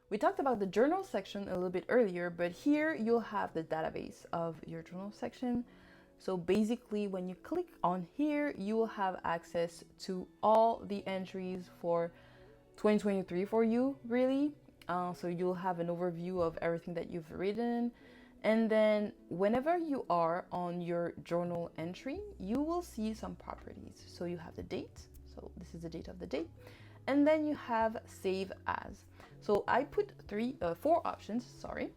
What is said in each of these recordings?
We talked about the journal section a little bit earlier, but here you'll have the database of your journal section. So basically, when you click on here, you will have access to all the entries for 2023 for you, really. So you'll have an overview of everything that you've written. And then whenever you are on your journal entry, you will see some properties. So you have the date. So this is the date of the day. And then you have save as. So I put four options, sorry.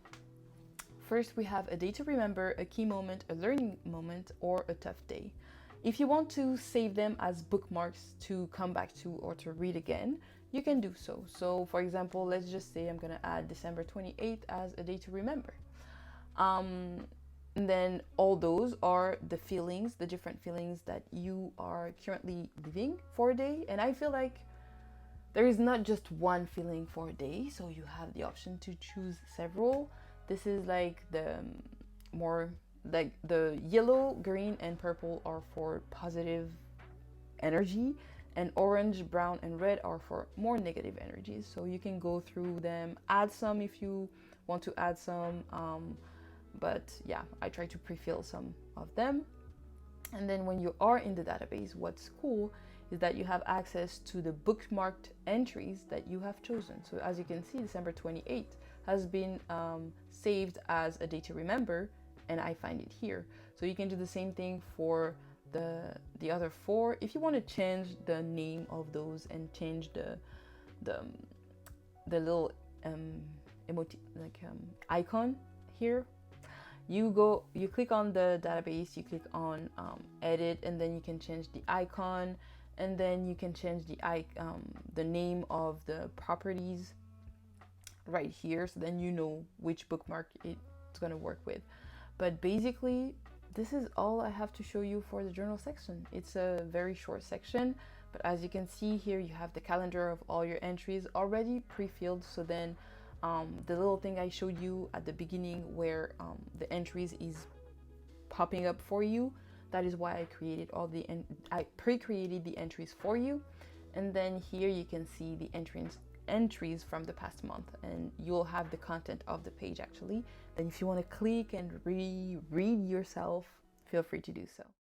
First, we have a day to remember, a key moment, a learning moment, or a tough day. If you want to save them as bookmarks to come back to or to read again, you can do so. So for example, let's just say I'm gonna add December 28th as a day to remember. And then all those are the feelings, the different feelings that you are currently living for a day. And I feel like there is not just one feeling for a day, so you have the option to choose several. This is like the more like the yellow, green, and purple are for positive energy, and orange, brown, and red are for more negative energies. So you can go through them, add some if you want to add some. But yeah, I try to pre-fill some of them. And then when you are in the database, what's cool is that you have access to the bookmarked entries that you have chosen. So as you can see, December 28th has been saved as a day to remember, and I find it here. So you can do the same thing for the other four. If you want to change the name of those and change the little icon here, you click on the database, you click on edit, and then you can change the icon, and then you can change the name of the properties right here, so then you know which bookmark it's going to work with. But basically, this is all I have to show you for the journal section. It's a very short section, but as you can see here, you have the calendar of all your entries already pre-filled. So then the little thing I showed you at the beginning where the entries is popping up for you, that is why I created I pre-created the entries for you. And then here you can see the entries from the past month, and you'll have the content of the page actually. Then if you want to click and reread yourself, feel free to do so.